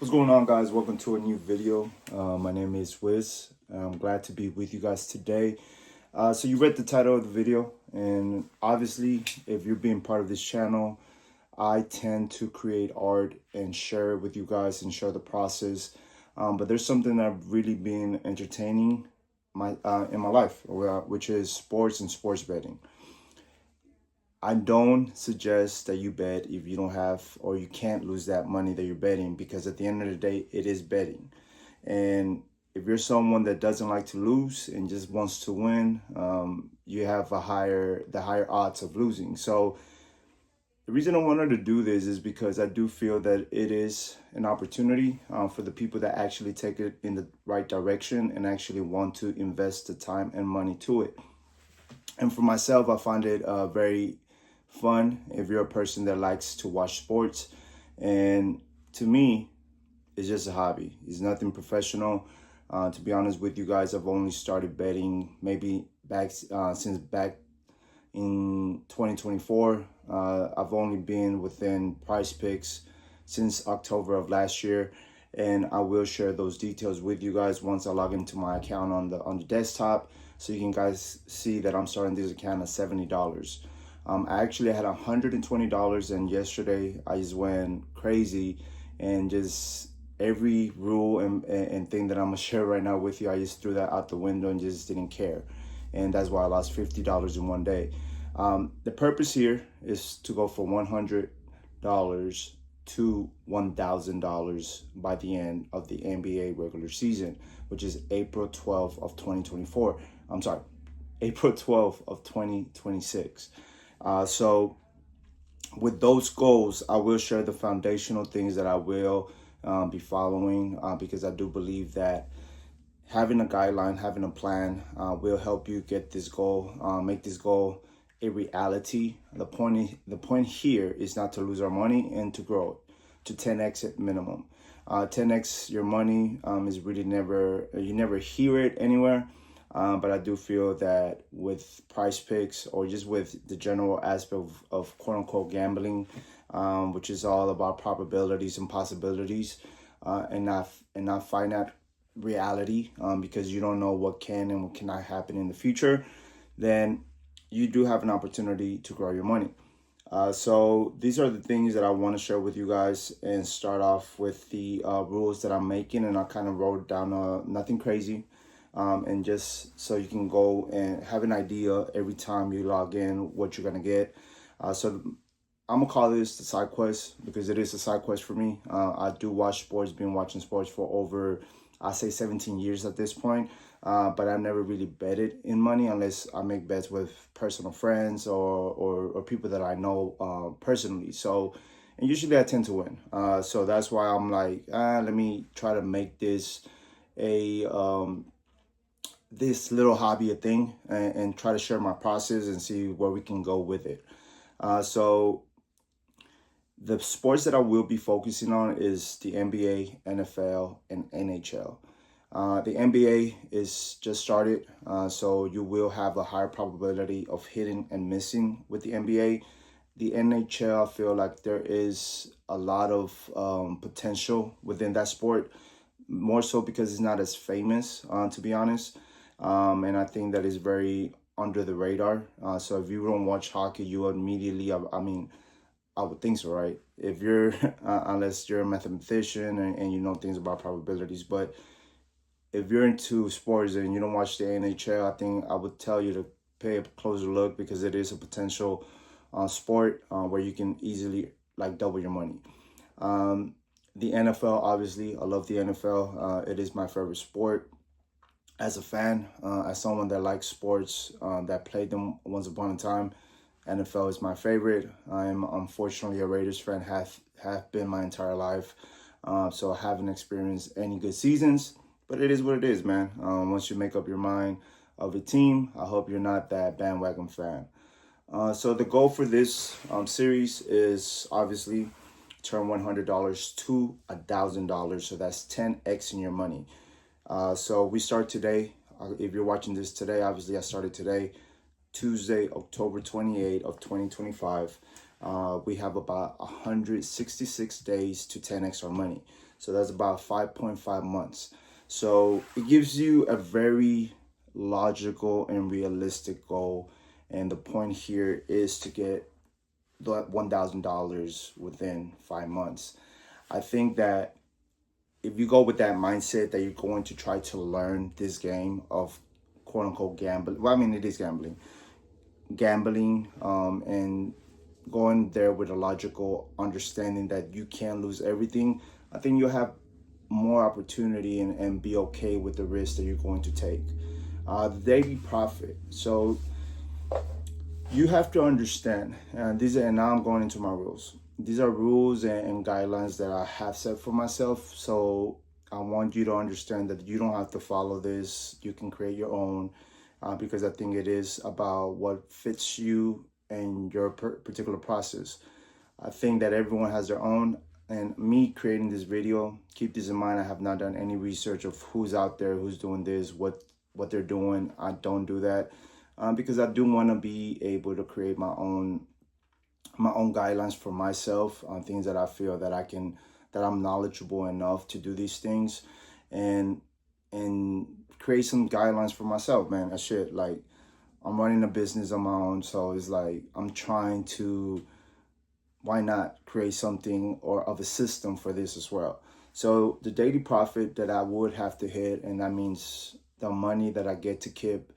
What's going on, guys? Welcome to a new video. My name is Wiz. I'm glad to be with you guys today. So you read the title of the video, and obviously, if you're being part of this channel, I tend to create art and share it with you guys and share the process. But there's something I've really been entertaining in my life, which is sports and sports betting. I don't suggest that you bet if you don't have or you can't lose that money that you're betting, because at the end of the day, it is betting. And if you're someone that doesn't like to lose and just wants to win, you have the higher odds of losing. So the reason I wanted to do this is because I do feel that it is an opportunity for the people that actually take it in the right direction and actually want to invest the time and money to it. And for myself, I find it very fun if you're a person that likes to watch sports. And to me, it's just a hobby. It's nothing professional. To be honest with you guys, I've only started betting maybe since back in 2024. I've only been within PrizePicks since October of last year, and I will share those details with you guys once I log into my account on the desktop, so you can guys see that I'm starting this account at $70. I actually had $120, and yesterday I just went crazy and just every rule and thing that I'm gonna share right now with you, I just threw that out the window and just didn't care. And that's why I lost $50 in one day. The purpose here is to go from $100 to $1,000 by the end of the NBA regular season, which is April 12th of 2024. I'm sorry, April 12th of 2026. So with those goals, I will share the foundational things that I will be following, because I do believe that having a guideline, having a plan will help you get this goal, make this goal a reality. The point here is not to lose our money and to grow it to 10x at minimum. 10x your money is really you never hear it anywhere. But I do feel that with PrizePicks, or just with the general aspect of quote unquote gambling, which is all about probabilities and possibilities, and not finite reality, because you don't know what can and what cannot happen in the future, then you do have an opportunity to grow your money. So these are the things that I want to share with you guys, and start off with the rules that I'm making. And I kind of wrote down nothing crazy, and just so you can go and have an idea every time you log in what you're gonna get. So I'm gonna call this the side quest, because it is a side quest for me. I do watch sports, been watching sports for over, I say 17 years at this point. But I never really betted in money unless I make bets with personal friends or people that I know personally. So, and usually I tend to win. So that's why I'm like, let me try to make this a this little hobby a thing, and try to share my process and see where we can go with it. So the sports that I will be focusing on is the NBA, NFL, and NHL. The NBA is just started, so you will have a higher probability of hitting and missing with the NBA. The NHL, I feel like there is a lot of potential within that sport, more so because it's not as famous, to be honest. And I think that is very under the radar. So if you don't watch hockey, you immediately, I mean, I would think so, right? If you're, unless you're a mathematician and you know things about probabilities, but if you're into sports and you don't watch the NHL, I think I would tell you to pay a closer look, because it is a potential sport where you can easily like double your money. The NFL, obviously, I love the NFL. It is my favorite sport. As a fan, as someone that likes sports, that played them once upon a time, NFL is my favorite. I'm unfortunately a Raiders fan, have been my entire life. So I haven't experienced any good seasons, but it is what it is, man. Once you make up your mind of a team, I hope you're not that bandwagon fan. So the goal for this series is obviously turn $100 to $1,000. So that's 10x in your money. So we start today. If you're watching this today, obviously I started today, Tuesday, October 28th of 2025. We have about 166 days to 10x our money. So that's about 5.5 months. So it gives you a very logical and realistic goal. And the point here is to get the $1,000 within 5 months. I think that if you go with that mindset that you're going to try to learn this game of quote unquote gambling, well, I mean, it is gambling, and going there with a logical understanding that you can lose everything, I think you'll have more opportunity and be okay with the risk that you're going to take. The daily profit. So you have to understand, and now I'm going into my rules. These are rules and guidelines that I have set for myself. So I want you to understand that you don't have to follow this. You can create your own, because I think it is about what fits you and your particular process. I think that everyone has their own. And me creating this video, keep this in mind, I have not done any research of who's out there, who's doing this, what they're doing. I don't do that, because I do want to be able to create my own guidelines for myself on things that I feel that I'm knowledgeable enough to do these things, and create some guidelines for myself, man. That shit, like, I'm running a business on my own, so it's like I'm trying to, why not create something or of a system for this as well. So the daily profit that I would have to hit, and that means the money that I get to keep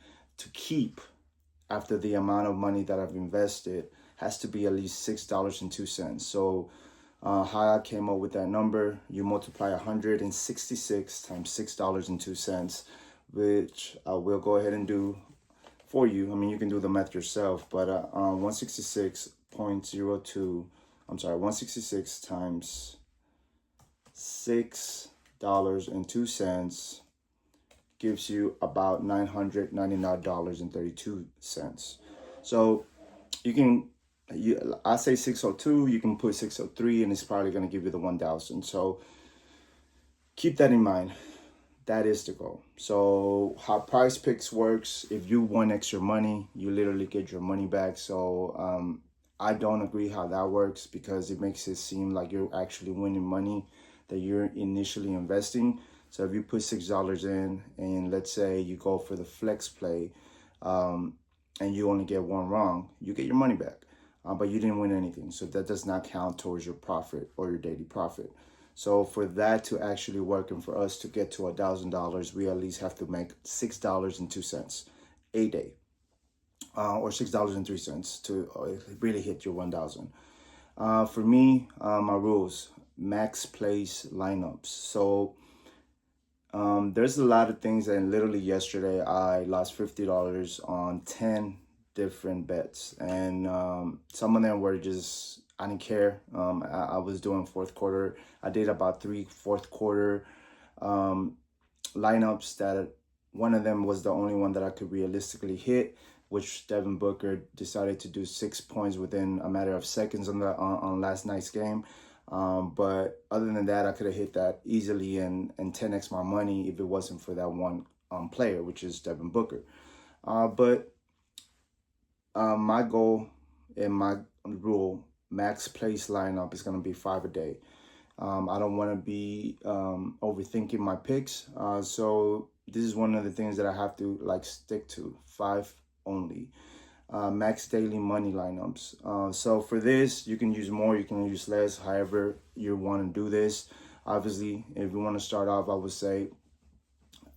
after the amount of money that I've invested, has to be at least $6.02. So how I came up with that number, you multiply 166 times $6.02, which I will go ahead and do for you. I mean, you can do the math yourself, but 166 times $6.02 gives you about $999.32. So I say 602, you can put 603, and it's probably going to give you the 1,000. So keep that in mind. That is the goal. So how PrizePicks works, if you won extra money, you literally get your money back. So I don't agree how that works, because it makes it seem like you're actually winning money that you're initially investing. So if you put $6 in, and let's say you go for the flex play, and you only get one wrong, you get your money back, but you didn't win anything. So that does not count towards your profit or your daily profit. So for that to actually work, and for us to get to $1,000, we at least have to make $6.02 a day, or $6.03 to really hit your 1,000. For me, my rules: max place lineups. So there's a lot of things, and literally yesterday I lost $50 on 10 different bets, and some of them were just, I didn't care. I was doing fourth quarter. I did about 3 fourth quarter lineups, that one of them was the only one that I could realistically hit, which Devin Booker decided to do 6 points within a matter of seconds on last night's game. But other than that, I could have hit that easily and 10x my money if it wasn't for that one player, which is Devin Booker. But my goal and my rule, max place lineup, is going to be 5 a day. I don't want to be overthinking my picks. So this is one of the things that I have to stick to, 5 only. Max daily money lineups. So for this, you can use more, you can use less, however you want to do this. Obviously, if you want to start off, I would say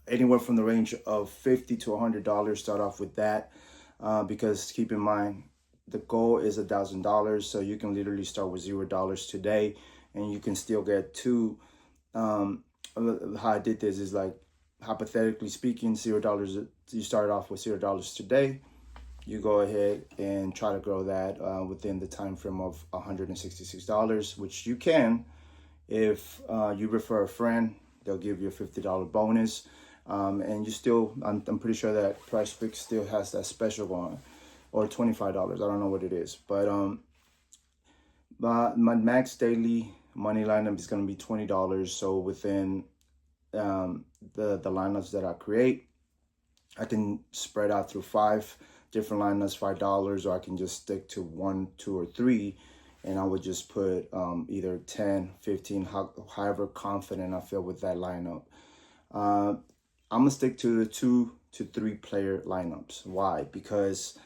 anywhere from the range of $50 to $100, start off with that. Because keep in mind, the goal is $1,000, so you can literally start with $0 today, and you can still get two. How I did this is, like, hypothetically speaking, $0. You start off with $0 today. You go ahead and try to grow that within the time frame of $166, which you can if you refer a friend. They'll give you a $50 bonus. And you still, I'm pretty sure that PrizePicks still has that special going, or $25. I don't know what it is, but my max daily money lineup is going to be $20. So within the lineups that I create, I can spread out through 5 different lineups, $5, or I can just stick to 1, 2, or 3 and I would just put either 10, 15, however confident I feel with that lineup. I'm gonna stick to the 2 to 3 player lineups. Why? Because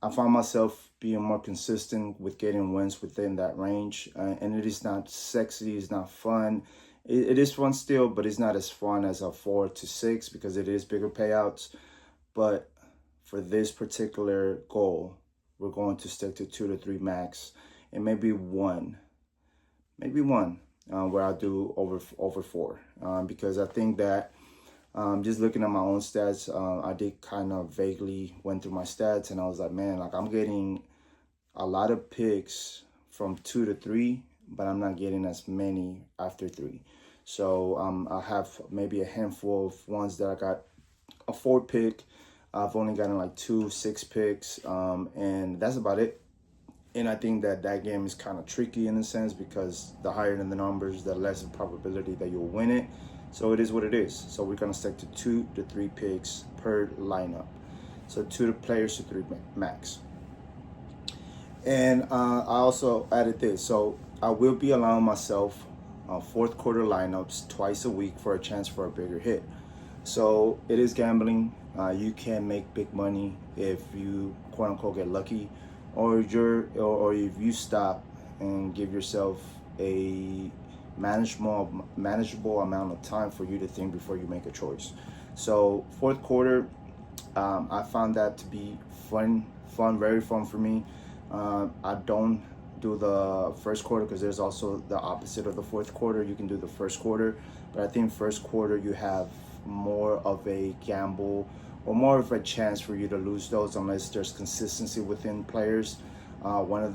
I find myself being more consistent with getting wins within that range, and it is not sexy, it's not fun. It is fun still, but it's not as fun as a 4 to 6 because it is bigger payouts. But for this particular goal, we're going to stick to 2 to 3 max, and maybe one where I do over 4, because I think that just looking at my own stats, I did kind of vaguely went through my stats, and I was like, man, like I'm getting a lot of picks from 2 to 3, but I'm not getting as many after 3. So I have maybe a handful of ones that I got a 4 pick. I've only gotten like 2 6 picks, and that's about it. And I think that that game is kind of tricky in a sense because the higher the numbers, the less the probability that you'll win it. So it is what it is. So we're gonna stick to 2 to 3 picks per lineup. So 2 players to 3 max. And I also added this. So I will be allowing myself fourth quarter lineups twice a week for a chance for a bigger hit. So it is gambling. You can make big money if you quote unquote get lucky, or if you stop and give yourself a manageable amount of time for you to think before you make a choice. So fourth quarter, I found that to be fun, very fun for me. I don't do the first quarter because there's also the opposite of the fourth quarter. You can do the first quarter, but I think first quarter you have more of a gamble or more of a chance for you to lose those unless there's consistency within players. One of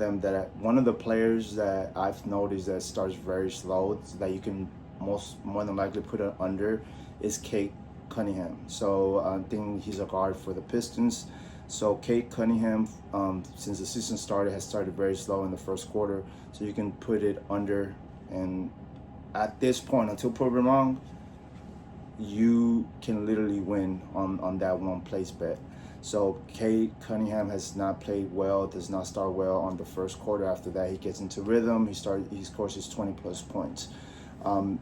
the players that I've noticed that starts very slow that you can more than likely put it under is Kate Cunningham. So I think he's a guard for the Pistons. So Kate Cunningham, since the season started, has started very slow in the first quarter. So you can put it under, and at this point, until proven wrong, you can literally win on that one place bet. So Kate Cunningham has not played well, does not start well on the first quarter. After that, he gets into rhythm. He scores his 20+ points.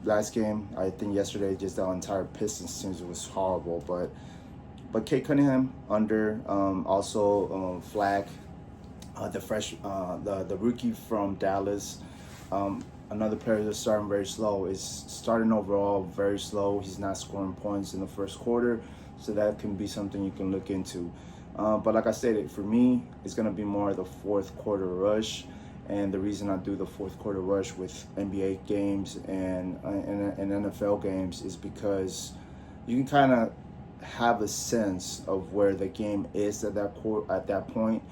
Last game, I think yesterday, just the entire Pistons team was horrible. But Kate Cunningham under, also Flag, the rookie from Dallas. Another player that's starting very slow is starting overall very slow. He's not scoring points in the first quarter, so that can be something you can look into. But like I said, for me, it's gonna be more of the fourth quarter rush. And the reason I do the fourth quarter rush with NBA games and NFL games is because you can kind of have a sense of where the game is at that point.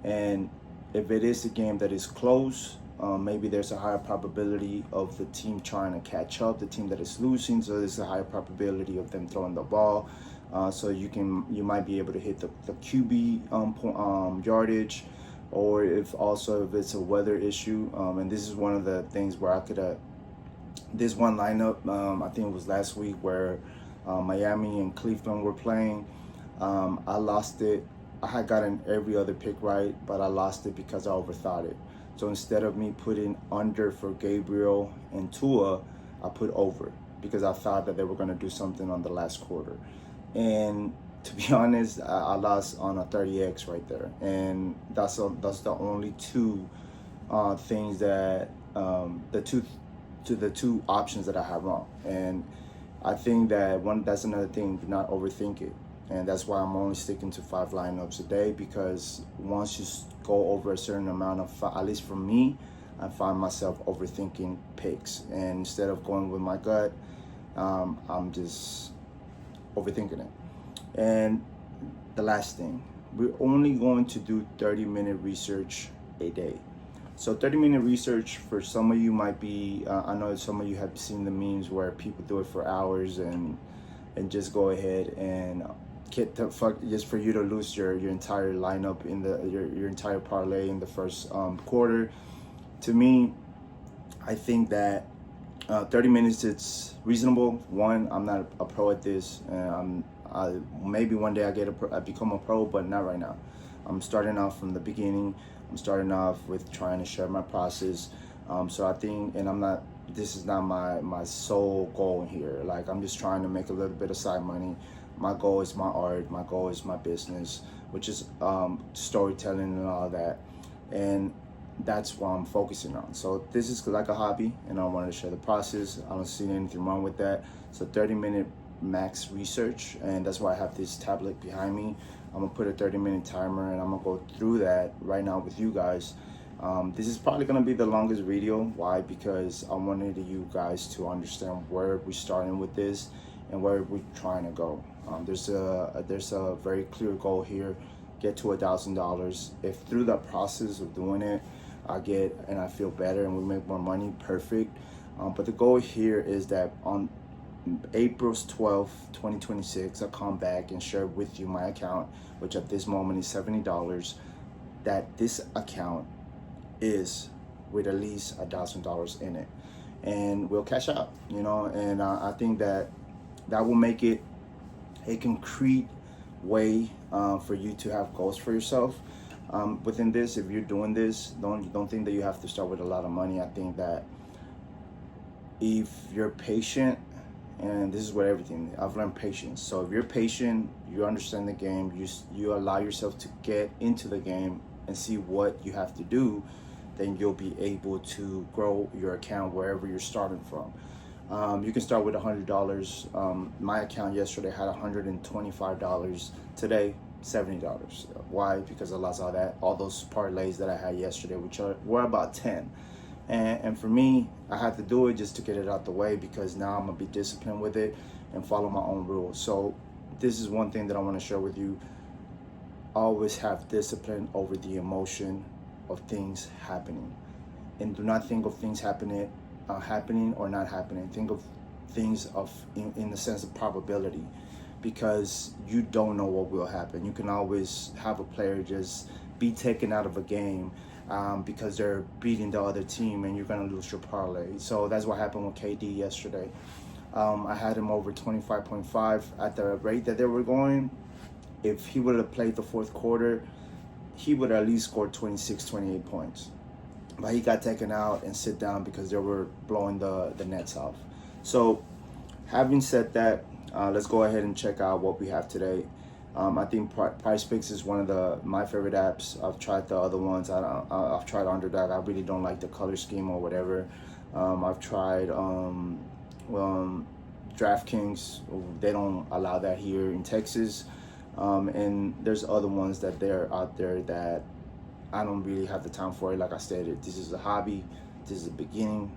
And if it is a game that is close, maybe there's a higher probability of the team trying to catch up, the team that is losing. So there's a higher probability of them throwing the ball. So you might be able to hit the QB yardage, or if it's a weather issue. And this is one of the things where I could this one lineup, I think it was last week where Miami and Cleveland were playing. I lost it. I had gotten every other pick right, but I lost it because I overthought it. So instead of me putting under for Gabriel and Tua, I put over because I thought that they were going to do something on the last quarter. And to be honest, I lost on a 30x right there. And that's the only two things that the two options that I have wrong. And I think that's another thing, do not overthink it. And that's why I'm only sticking to 5 lineups a day, because once you go over a certain amount of, at least for me, I find myself overthinking picks. And instead of going with my gut, I'm just overthinking it. And the last thing, we're only going to do 30-minute research a day. So 30-minute research for some of you might be, I know some of you have seen the memes where people do it for hours and just go ahead and get the fuck just for you to lose your entire lineup in your entire parlay in the first quarter. To me, I think that 30 minutes it's reasonable. One, I'm not a pro at this, and maybe one day I become a pro, but not right now. I'm starting out from the beginning. I'm starting off with trying to share my process. So I think, and I'm not, this is not my sole goal here. Like, I'm just trying to make a little bit of side money. My goal is my art. My goal is my business, which is storytelling and all that. And that's what I'm focusing on. So this is like a hobby, and I wanted to share the process. I don't see anything wrong with that. So 30-minute max research, and that's why I have this tablet behind me. I'm gonna put a 30-minute timer, and I'm gonna go through that right now with you guys. This is probably gonna be the longest video. Why? Because I wanted you guys to understand where we're starting with this and where we're trying to go. There's a very clear goal here: get to $1,000. If through that process of doing it, I get and I feel better and we make more money, perfect. But the goal here is that on April 12th, 2026, I'll come back and share with you my account, which at this moment is $70. That this account is with at least $1,000 in it, and we'll cash out, and I think that will make it a concrete way for you to have goals for yourself. Within this, if you're doing this, don't think that you have to start with a lot of money. I think that if you're patient, and this is what everything I've learned, patience. So if you're patient, you understand the game, you allow yourself to get into the game and see what you have to do, then you'll be able to grow your account wherever you're starting from. You can start with $100. My account yesterday had $125. Today, $70. Why? Because I lost all those parlays that I had yesterday, which were about 10. And for me, I had to do it just to get it out the way, because now I'm gonna be disciplined with it and follow my own rules. So this is one thing that I want to share with you. Always have discipline over the emotion of things happening, and do not think of things happening or not happening. Think of things in the sense of probability, because you don't know what will happen. You can always have a player just be taken out of a game because they're beating the other team, and you're gonna lose your parlay. So that's what happened with KD yesterday. I had him over 25.5 at the rate that they were going. If he would have played the fourth quarter, he would at least score 26, 28 points. But he got taken out and sit down because they were blowing the nets off. So having said that, let's go ahead and check out what we have today. I think PrizePicks is one of my favorite apps. I've tried the other ones. I've tried Underdog. I really don't like the color scheme or whatever. I've tried DraftKings. They don't allow that here in Texas. And there's other ones that they're out there that I don't really have the time for it. Like I stated, this is a hobby. This is the beginning.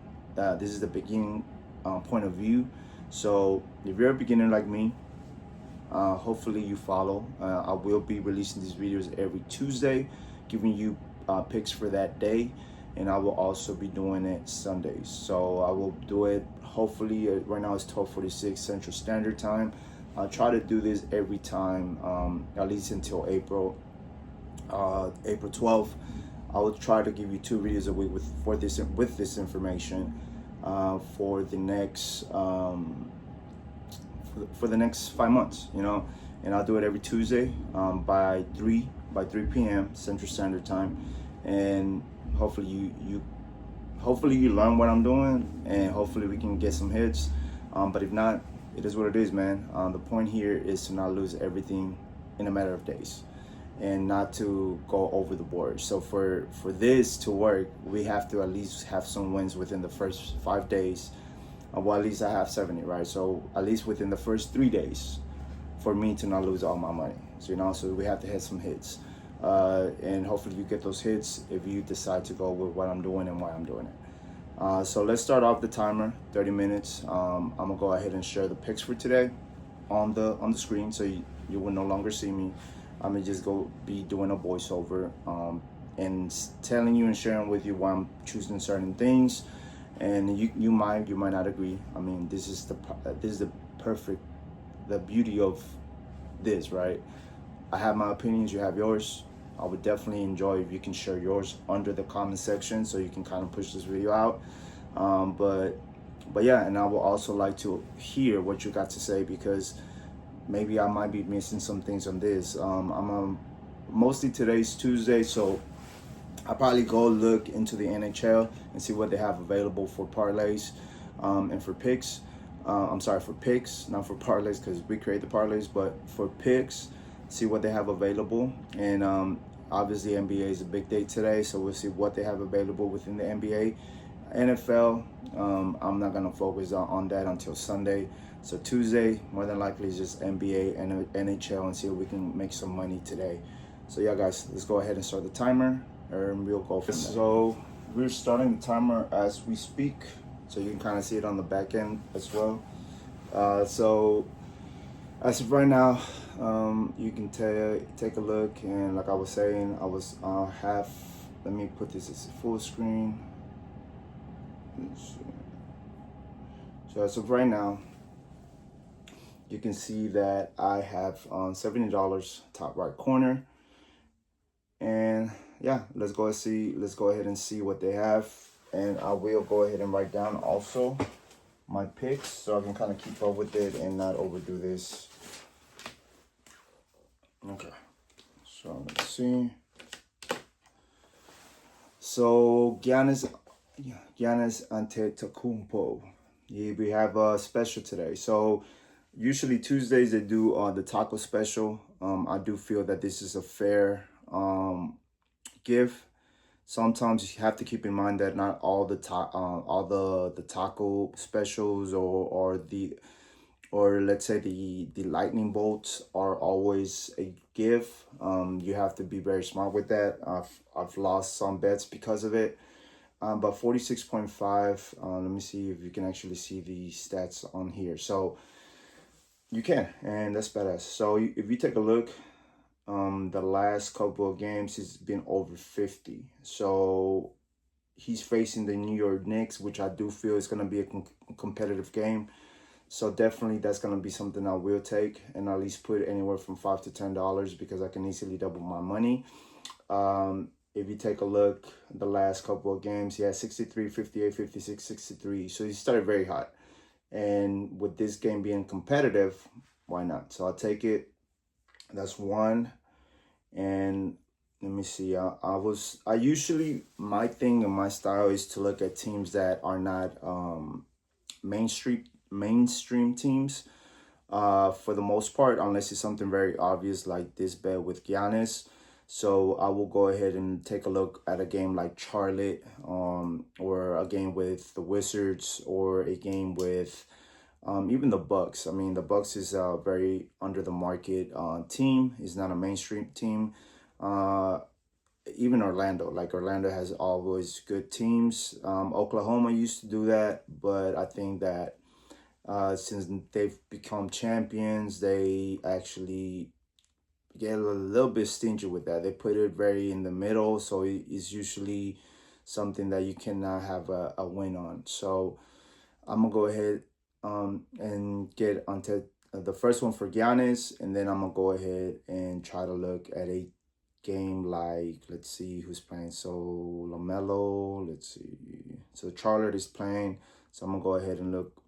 Point of view. So if you're a beginner like me, hopefully you follow. I will be releasing these videos every Tuesday, giving you picks for that day, and I will also be doing it Sundays. So I will do it hopefully. Right now it's 12:46 Central Standard Time. I'll try to do this every time, at least until April 12th. I will try to give you 2 videos a week with this information for the next for the next 5 months, and I'll do it every Tuesday by 3 p.m. Central Standard Time, and hopefully you learn what I'm doing, and hopefully we can get some hits. But if not, it is what it is, man. The point here is to not lose everything in a matter of days, and not to go over the board. So for this to work, we have to at least have some wins within the first 5 days. Well, at least I have 70, right? So at least within the first 3 days for me to not lose all my money. So we have to hit some hits. And hopefully you get those hits if you decide to go with what I'm doing and why I'm doing it. So let's start off the timer, 30 minutes. I'm gonna go ahead and share the picks for today on the screen, so you will no longer see me. I'm gonna just be doing a voiceover and telling you and sharing with you why I'm choosing certain things. And you might not agree. I mean, this is the beauty of this, right? I have my opinions, you have yours. I would definitely enjoy if you can share yours under the comment section, so you can kind of push this video out. But yeah, and I would also like to hear what you got to say, because maybe I might be missing some things on this. Mostly today's Tuesday, so I'll probably go look into the NHL and see what they have available for parlays and for picks. I'm sorry, for picks, not for parlays because we create the parlays, but for picks, see what they have available. And obviously, NBA is a big day today, so we'll see what they have available within the NBA. NFL, I'm not going to focus on that until Sunday. So Tuesday, more than likely, is just NBA and NHL and see if we can make some money today. So yeah, guys, let's go ahead and start the timer. And we'll go from there. So we're starting the timer as we speak, so you can kind of see it on the back end as well. So as of right now, you can take a look, and like I was saying, I was let me put this as full screen. So as of right now, you can see that I have $70 top right corner. And yeah, let's go ahead and see what they have. And I will go ahead and write down also my picks so I can kind of keep up with it and not overdo this. Okay, so let's see. So Giannis Antetokounmpo. Yeah, we have a special today. So usually Tuesdays they do the taco special. I do feel that this is a fair give. Sometimes you have to keep in mind that not all the taco specials or let's say the lightning bolts are always a give. You have to be very smart with that. I've lost some bets because of it. But 46.5. Let me see if you can actually see the stats on here. So you can, and that's badass. So if you take a look. The last couple of games, he's been over 50. So he's facing the New York Knicks, which I do feel is going to be a competitive game. So definitely that's going to be something I will take and at least put anywhere from $5 to $10 because I can easily double my money. If you take a look, the last couple of games, he had 63, 58, 56, 63. So he started very hot. And with this game being competitive, why not? So I'll take it. That's one. And let me see. I usually, my thing and my style is to look at teams that are not mainstream teams. For the most part, unless it's something very obvious like this bet with Giannis. So I will go ahead and take a look at a game like Charlotte, or a game with the Wizards, or a game with even the Bucks. I mean, the Bucks is a very under the market team. It's not a mainstream team. Even Orlando, like Orlando has always good teams. Oklahoma used to do that, but I think that since they've become champions, they actually get a little bit stingy with that. They put it very in the middle, so it's usually something that you cannot have a win on. So I'm gonna go ahead and get onto the first one for Giannis, and then I'm gonna go ahead and try to look at a game like, let's see who's playing. So LaMelo, let's see. So Charlotte is playing, so I'm gonna go ahead and look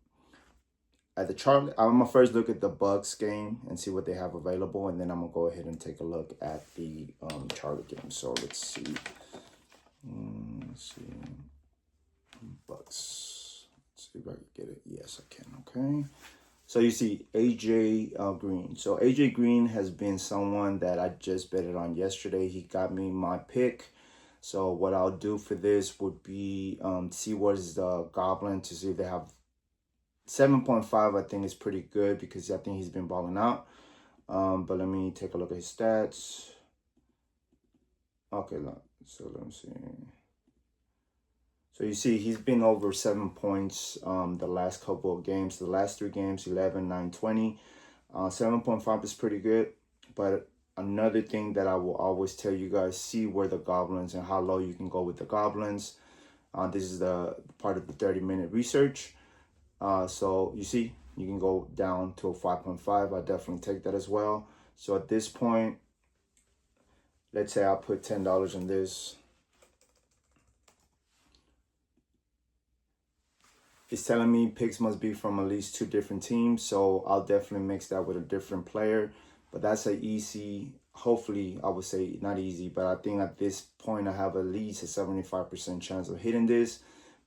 at the Charlotte. I'm gonna first look at the Bucks game and see what they have available, and then I'm gonna go ahead and take a look at the Charlotte game. So let's see. Let's see. Bucks. See if I can get it. Yes, I can. Okay. So you see AJ Green. So AJ Green has been someone that I just betted on yesterday. He got me my pick. So what I'll do for this would be see what is the Goblin to see if they have 7.5. I think is pretty good because I think he's been balling out. But let me take a look at his stats. Okay, so let me see. So you see, he's been over 7 points the last couple of games. The last 3 games, 11, 9, 20. 7.5 is pretty good. But another thing that I will always tell you guys, see where the Goblins and how low you can go with the Goblins. This is the part of the 30-minute research. So you see, you can go down to a 5.5. I definitely take that as well. So at this point, let's say I put $10 in this. It's telling me picks must be from at least 2 different teams. So I'll definitely mix that with a different player. But that's an easy hopefully, I would say not easy, but I think at this point I have at least a 75% chance of hitting this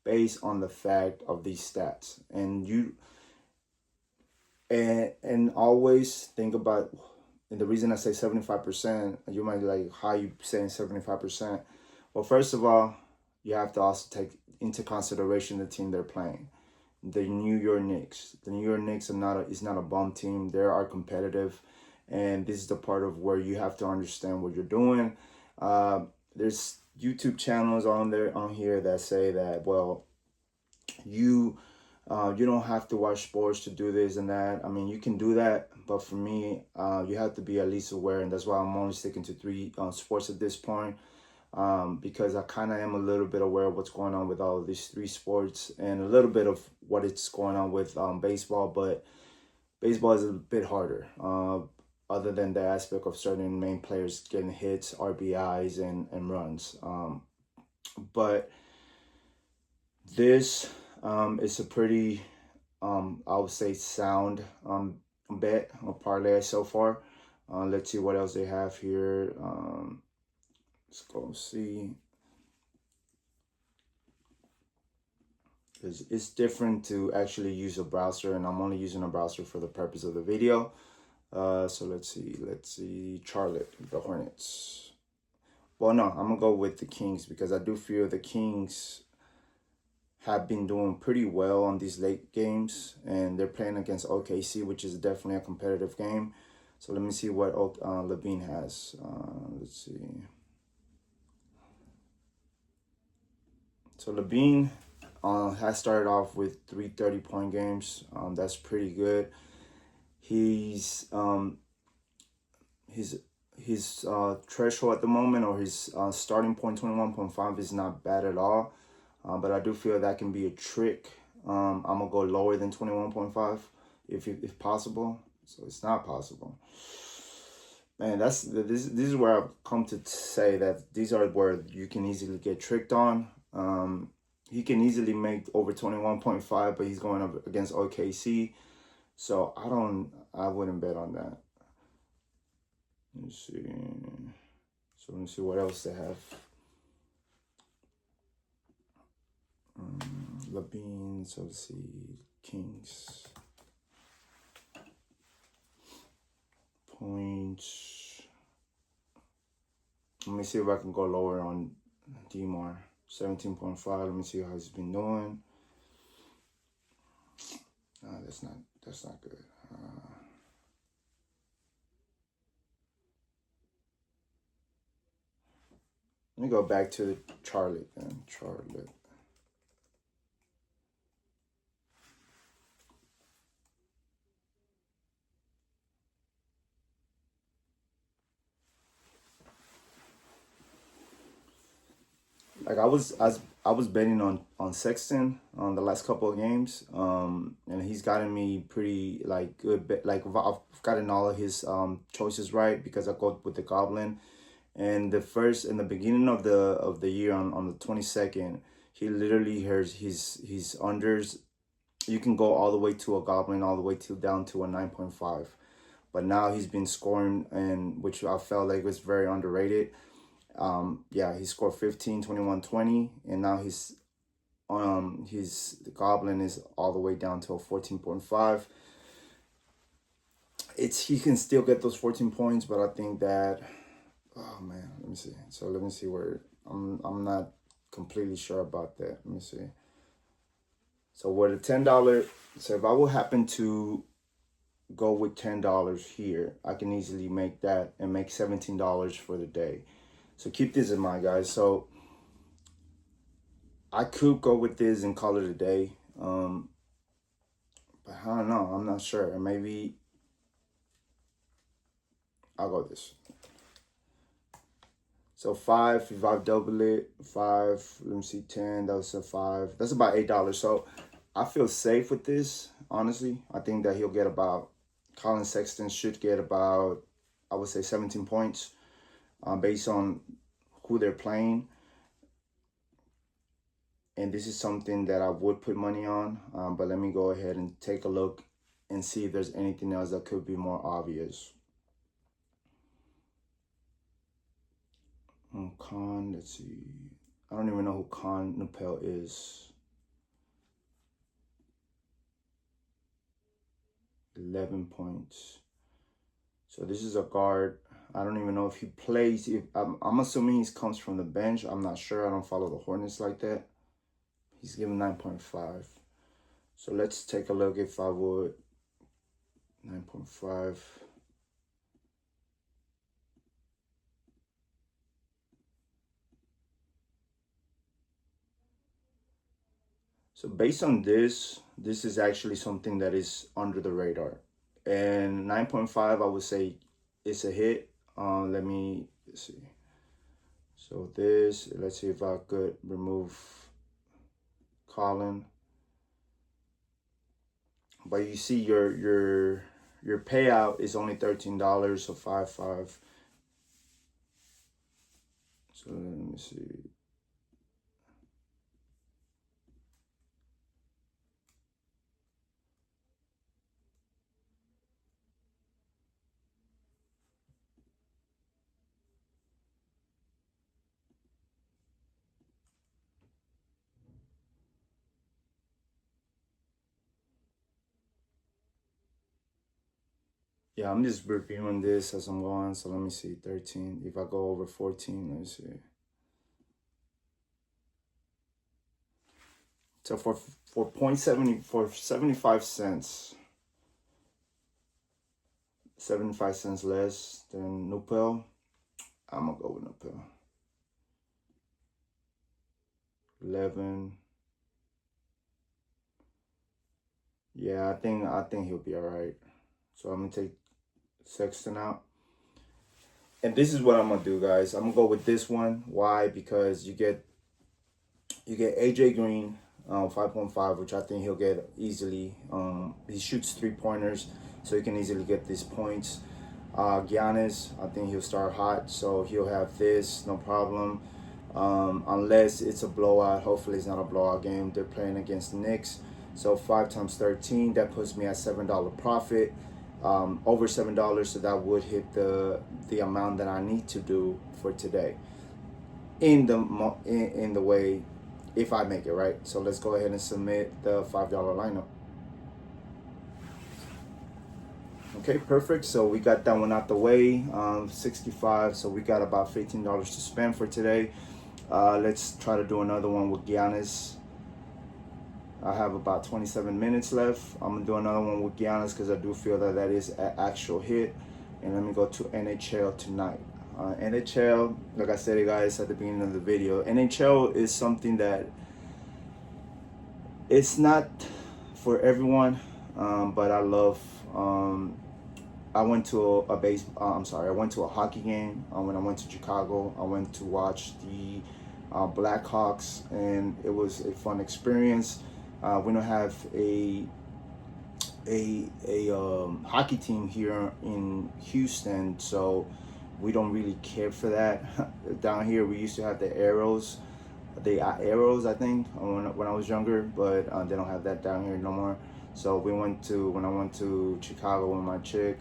based on the fact of these stats. And always think about, and the reason I say 75%, you might be like, how you saying 75%? Well, first of all, you have to also take into consideration the team they're playing. The New York Knicks. The New York Knicks is not a bum team. They are competitive, and this is the part of where you have to understand what you're doing. There's YouTube channels on here that say that, well, you don't have to watch sports to do this and that. I mean, you can do that, but for me, you have to be at least aware, and that's why I'm only sticking to three sports at this point, because I kind of am a little bit aware of what's going on with all of these three sports and a little bit of what it's going on with baseball, but baseball is a bit harder, other than the aspect of certain main players getting hits, RBIs, and runs. But this is a pretty, I would say, sound bet or parlay so far. Let's see what else they have here. Let's go see. It's different to actually use a browser, and I'm only using a browser for the purpose of the video. So let's see, Charlotte, the Hornets. Well, no, I'm gonna go with the Kings because I do feel the Kings have been doing pretty well on these late games, and they're playing against OKC, which is definitely a competitive game. So let me see what Levine has. Let's see. So Levine has started off with 3 30-point games. That's pretty good. His threshold at the moment, or his starting point, 21.5, is not bad at all. But I do feel that can be a trick. I'm gonna go lower than 21.5 if possible. So it's not possible. Man, this is where I've come to say that these are where you can easily get tricked on. He can easily make over 21.5, but he's going up against OKC. So I wouldn't bet on that. Let's see. So let me see what else they have. Levine, so let's see, Kings. Points. Let me see if I can go lower on DMAR. 17.5. Let me see how he's been doing. That's not good. Let me go back to Charlotte then. Charlotte. Like I was betting on Sexton on the last couple of games, and he's gotten me pretty like good bet. Like I've gotten all of his choices right because I go with the Goblin. And in the beginning of the year on the 22nd, he literally has his unders. You can go all the way to a Goblin, all the way to down to a 9.5. But now he's been scoring, and which I felt like was very underrated. He scored 15, 21, 20, and now his Goblin is all the way down to a 14.5. He can still get those 14 points, but I think that, oh man, let me see. So let me see where I'm not completely sure about that. Let me see. So where the $10, so if I will happen to go with $10 here, I can easily make that and make $17 for the day. So keep this in mind, guys. So I could go with this and call it a day. But I don't know. I'm not sure. Maybe I'll go this. So 5, if I double it, 5, let me see, 10, that was a 5. That's about $8. So I feel safe with this, honestly. I think that Colin Sexton should get about, I would say 17 points based on who they're playing. And this is something that I would put money on, but let me go ahead and take a look and see if there's anything else that could be more obvious. Khan, let's see. I don't even know who Khan Nupel is. 11 points. So this is a guard. I don't even know if he plays. If I'm assuming he comes from the bench. I'm not sure. I don't follow the Hornets like that. He's given 9.5. So let's take a look if I would. 9.5. So based on this is actually something that is under the radar. And 9.5, I would say it's a hit. Let me see. So this, let's see if I could remove Colin. But you see your payout is only $13, so 5.5. So let me see. Yeah, I'm just reviewing this as I'm going. So let me see, 13. If I go over 14, let me see. So for 0.70 for 75 cents, 75 cents less than Nupel, I'm gonna go with Nupel. 11. Yeah, I think he'll be all right. So I'm gonna take Sexton out. And this is what I'm gonna do, guys. I'm gonna go with this one. Why? Because you get AJ Green, 5.5, which I think he'll get easily. He shoots 3-pointers, so he can easily get these points. Giannis, I think he'll start hot, so he'll have this, no problem. Unless it's a blowout. Hopefully it's not a blowout game. They're playing against the Knicks. So 5 times 13, that puts me at $7 profit. Over $7, so that would hit the amount that I need to do for today. In the way, if I make it right. So let's go ahead and submit the $5 lineup. Okay, perfect. So we got that one out the way. 65. So we got about $15 to spend for today. Let's try to do another one with Giannis. I have about 27 minutes left. I'm gonna do another one with Giannis because I do feel that is an actual hit. And let me go to NHL tonight. NHL, like I said, guys, at the beginning of the video, NHL is something that it's not for everyone, but I love. I went to I went to a hockey game when I went to Chicago. I went to watch the Blackhawks, and it was a fun experience. We don't have a hockey team here in Houston, so we don't really care for that. Down here, we used to have the Arrows, I think, when I was younger, but they don't have that down here no more. So when I went to Chicago with my chick,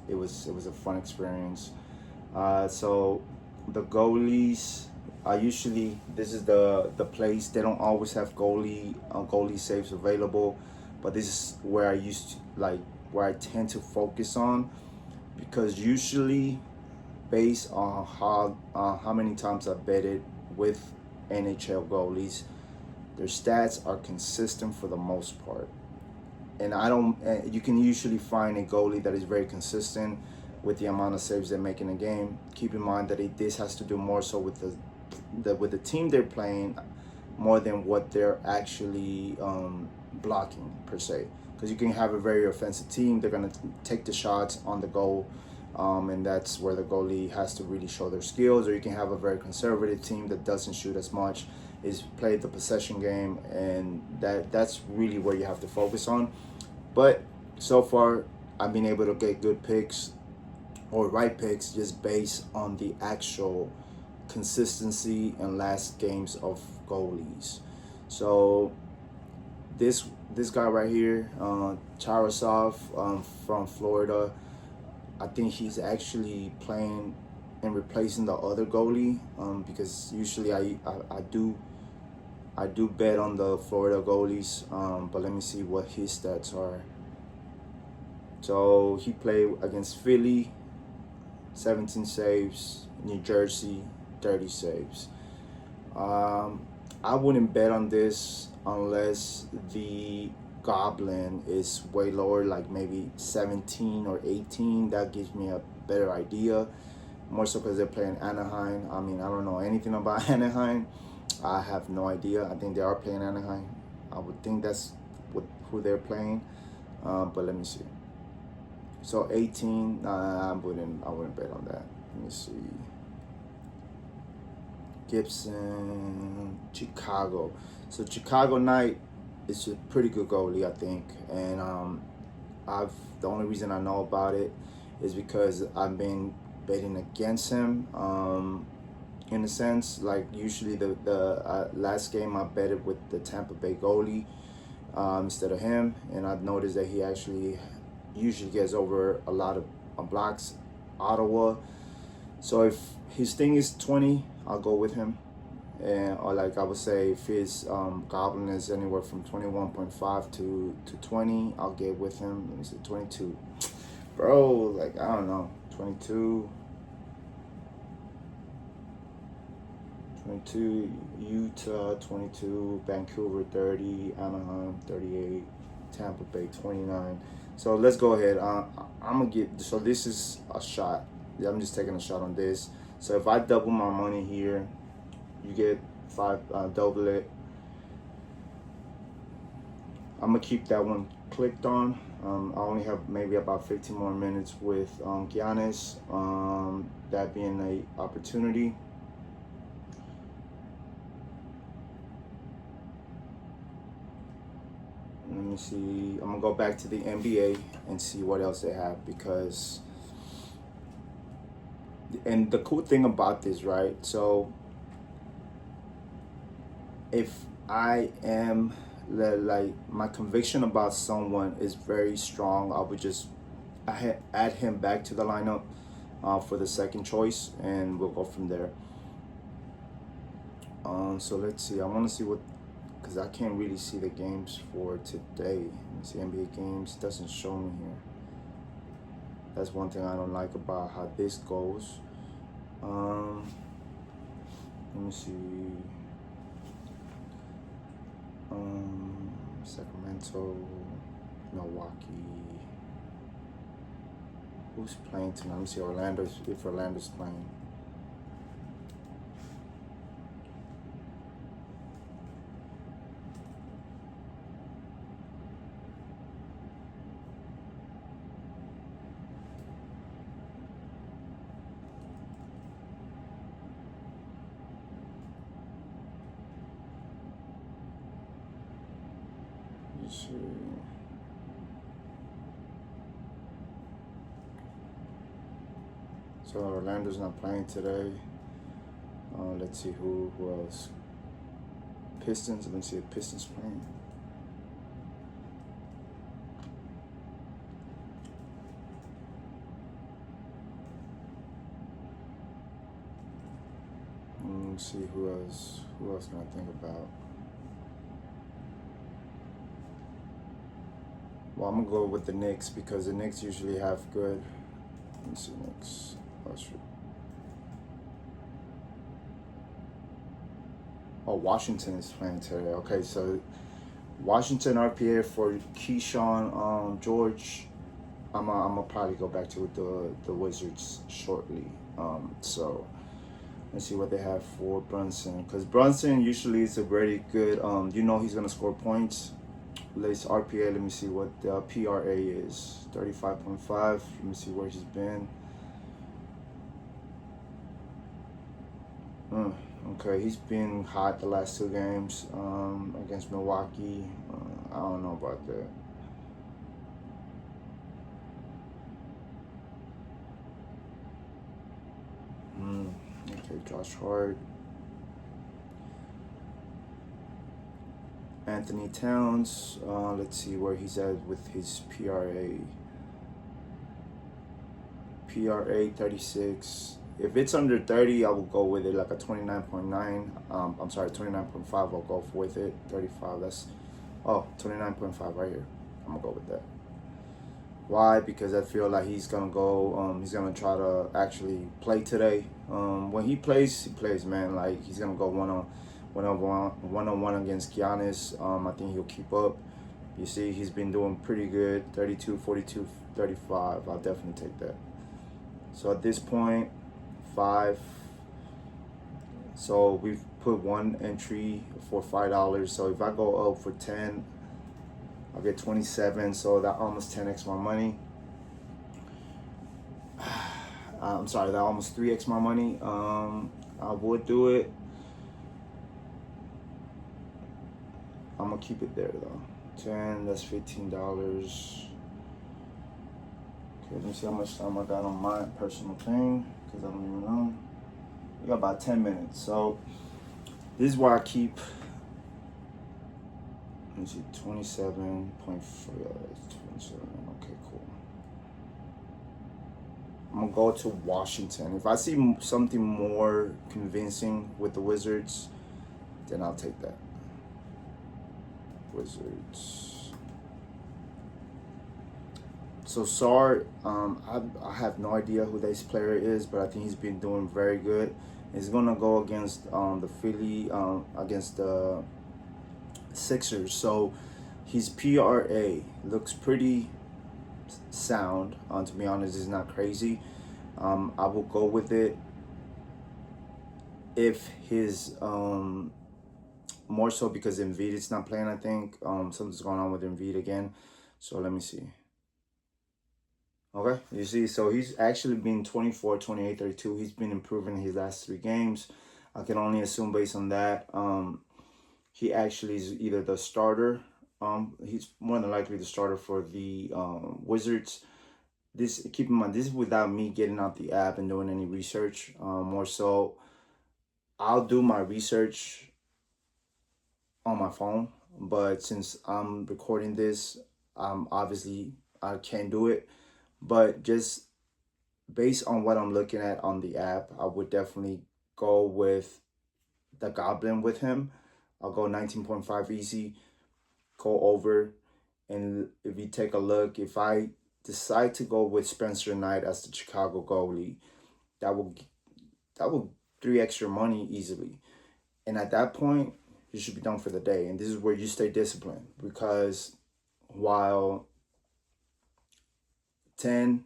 it was a fun experience. So the goalies, this is the place. They don't always have goalie saves available, but this is where where I tend to focus on, because usually based on how many times I've betted with NHL goalies, their stats are consistent for the most part. And you can usually find a goalie that is very consistent with the amount of saves they make in a game. Keep in mind that this has to do more so with the team they're playing, more than what they're actually blocking per se. Because you can have a very offensive team, they're gonna take the shots on the goal, and that's where the goalie has to really show their skills. Or you can have a very conservative team that doesn't shoot as much, is play the possession game, and that's really where you have to focus on. But so far, I've been able to get good picks or right picks just based on the actual consistency and last games of goalies. So this guy right here, Charasov, from Florida, I think he's actually playing and replacing the other goalie, because usually I do bet on the Florida goalies, but let me see what his stats are. So he played against Philly, 17 saves, New Jersey, 30 saves. I wouldn't bet on this unless the Goblin is way lower, like maybe 17 or 18. That gives me a better idea. More so because they're playing Anaheim. I mean, I don't know anything about Anaheim. I have no idea. I think they are playing Anaheim. I would think that's who they're playing. But let me see. So 18. I wouldn't bet on that. Let me see. Gibson, Chicago. So Chicago Knight is a pretty good goalie, I think, and the only reason I know about it is because I've been betting against him. In a sense, like usually the last game I betted with the Tampa Bay goalie instead of him, and I've noticed that he actually usually gets over a lot of blocks, Ottawa. So if his thing is 20, I'll go with him. And or like I would say, if his Goblin is anywhere from 21.5 to 20, I'll get with him. Let me see, 22. Bro, like I don't know, 22. 22, Utah 22, Vancouver 30, Anaheim 38, Tampa Bay 29. So let's go ahead. I'm gonna get. So this is a shot. I'm just taking a shot on this. So if I double my money here, you get 5. Double it. I'm gonna keep that one clicked on. I only have maybe about 15 more minutes with Giannis. That being a opportunity. Let me see. I'm gonna go back to the NBA and see what else they have, because, and the cool thing about this, right? So if I am like my conviction about someone is very strong, I would just add him back to the lineup for the second choice, and we'll go from there. So let's see. I want to see what, because I can't really see the games for today. Let me see, NBA games doesn't show me here. That's one thing I don't like about how this goes. Let me see. Sacramento, Milwaukee. Who's playing tonight? Let me see. If Orlando's playing. Let's see. So Orlando's not playing today. Let's see who else. Pistons. Let me see if Pistons playing. Let me see who else. Who else can I think about? Well, I'm gonna go with the Knicks because the Knicks usually have good. Let me see, Knicks. Oh, Washington is playing today. Okay, so Washington RPA for Keyshawn George. I'm gonna probably go back to the Wizards shortly. So let's see what they have for Brunson, because Brunson usually is a very good. He's gonna score points. Let's RPA. Let me see what the PRA is. 35.5. Let me see where he's been. Okay, he's been hot the last 2 games against Milwaukee. I don't know about that. Okay, Josh Hart. Anthony Towns. Let's see where he's at with his PRA. PRA 36. If it's under 30, I will go with it like a 29.9. I'm sorry, 29.5. I'll go with it. 35. That's 29.5 right here. I'm gonna go with that. Why? Because I feel like he's gonna go. He's gonna try to actually play today. When he plays, man. Like he's gonna go one on one against Giannis. I think he'll keep up. You see, he's been doing pretty good. 32, 42, 35. I'll definitely take that. So at this point, 5. So we've put one entry for $5. So if I go up for 10, I'll get 27. So that almost 10x my money. I'm sorry, that almost 3x my money. I would do it. I'm gonna keep it there though. 10, that's $15. Okay, let me see how much time I got on my personal thing, because I don't even know. We got about 10 minutes. So this is why I keep, let me see, 27.4, 27, okay, cool. I'm gonna go to Washington. If I see something more convincing with the Wizards, then I'll take that. Wizards. So Sar, I have no idea who this player is, but I think he's been doing very good. He's gonna go against the Philly, against the Sixers. So his PRA looks pretty sound. To be honest, it's not crazy. I will go with it if his more so because Embiid is not playing. I think something's going on with Embiid again. So let me see. Okay, you see, so he's actually been 24, 28, 32. He's been improving his last 3 games. I can only assume based on that, he actually is either the starter. He's more than likely the starter for the Wizards. This, keep in mind, this is without me getting out the app and doing any research. More so, I'll do my research on my phone, but since I'm recording this, obviously I can't do it. But just based on what I'm looking at on the app, I would definitely go with the Goblin with him. I'll go 19.5 easy, go over. And if you take a look, if I decide to go with Spencer Knight as the Chicago goalie, that will 3x your money easily. And at that point, you should be done for the day. And this is where you stay disciplined, because while 10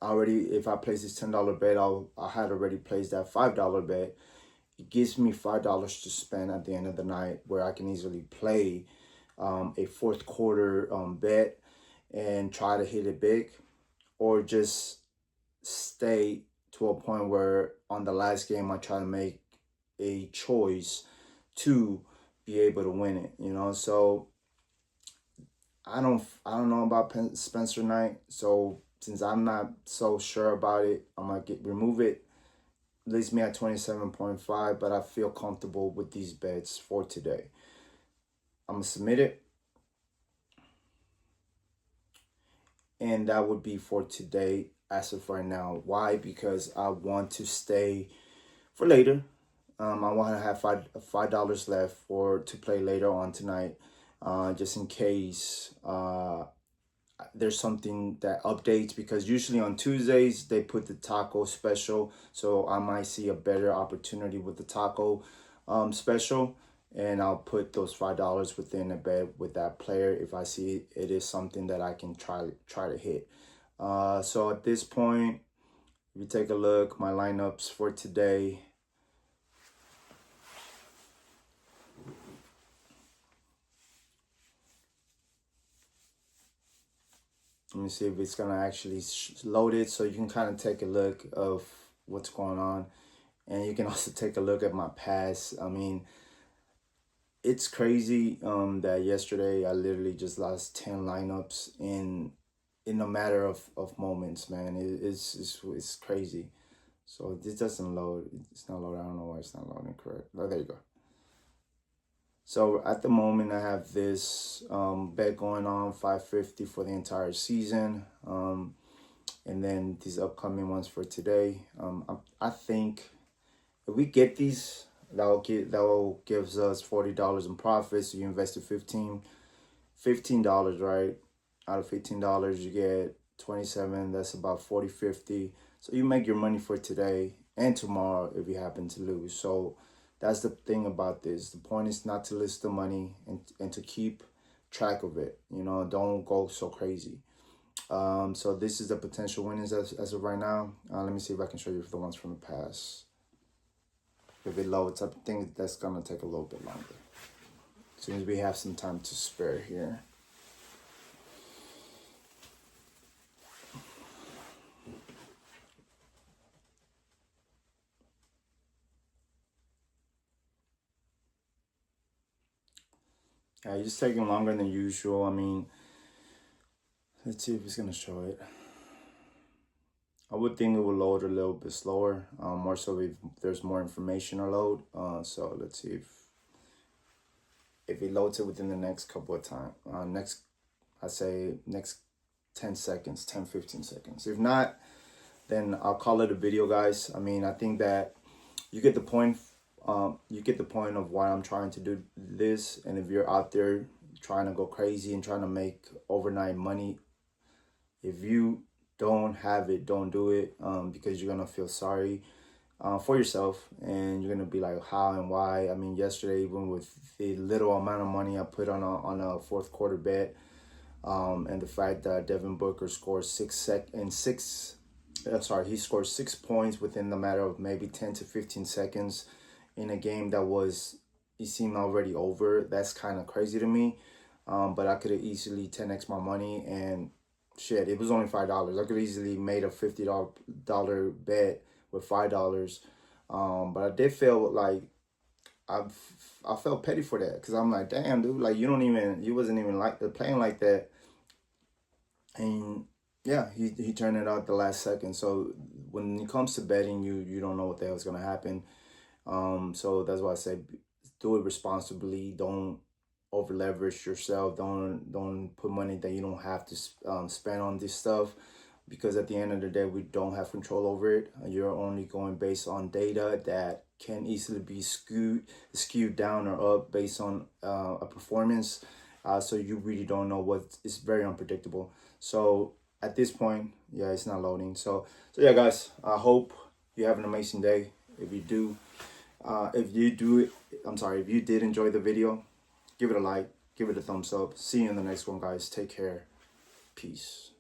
already, if I place this $10 bet, I had already placed that $5 bet. It gives me $5 to spend at the end of the night, where I can easily play a fourth quarter bet and try to hit it big, or just stay to a point where on the last game I try to make a choice to be able to win it, you know. So I don't know about Spencer Knight. So since I'm not so sure about it, I'm gonna remove it. Leaves me at 27.5, but I feel comfortable with these bets for today. I'm gonna submit it, and that would be for today as of right now. Why? Because I want to stay for later. I want to have $5 left to play later on tonight, just in case there's something that updates, because usually on Tuesdays they put the taco special, so I might see a better opportunity with the taco special, and I'll put those $5 within a bet with that player if I see it is something that I can try to hit. So at this point, if you take a look, my lineups for today. Let me see if it's gonna actually load it, so you can kind of take a look of what's going on, and you can also take a look at my past. I mean, it's crazy that yesterday I literally just lost 10 lineups in a matter of moments, man. It's crazy. So this doesn't load. It's not loading. I don't know why it's not loading correct. Oh, there you go. So at the moment, I have this bet going on, 550 for the entire season. and then these upcoming ones for today. I think if we get these, that will gives us $40 in profit. So you invested $15, right? Out of $15, you get 27. That's about 40, 50. So you make your money for today and tomorrow if you happen to lose. So that's the thing about this. The point is not to list the money and to keep track of it. You know, don't go so crazy. So this is the potential winners as of right now. Let me see if I can show you the ones from the past. If it loads, I think that's gonna take a little bit longer. As soon as we have some time to spare here. Yeah, it's just taking longer than usual. I mean, let's see if it's gonna show it. I would think it would load a little bit slower, more so if there's more information to load. So let's see if it loads it within the next couple of time. I'd say next 10 seconds, 10, 15 seconds. If not, then I'll call it a video, guys. I mean, I think that you get the point. You get the point of why I'm trying to do this. And if you're out there trying to go crazy and trying to make overnight money, if you don't have it, don't do it, because you're gonna feel sorry for yourself, and you're gonna be like, how and why. I mean, yesterday, even with the little amount of money I put on a fourth quarter bet, and the fact that Devin Booker scored he scored 6 points within the matter of maybe 10 to 15 seconds in a game that it seemed already over. That's kind of crazy to me. But I could have easily 10x my money, and shit, it was only $5. I could easily made a $50 bet with $5. But I did feel like I felt petty for that, because I'm like, damn, dude, like you wasn't even like playing like that. And yeah, he turned it out the last second. So when it comes to betting, you don't know what the hell's gonna happen. So that's why I say do it responsibly. Don't over leverage yourself. Don't put money that you don't have to spend on this stuff, because at the end of the day, we don't have control over it. You're only going based on data that can easily be skewed down or up based on a performance. So you really don't know it's very unpredictable. So at this point, yeah, it's not loading. So yeah, guys, I hope you have an amazing day. If you did enjoy the video, give it a like, give it a thumbs up. See you in the next one, guys. Take care. Peace.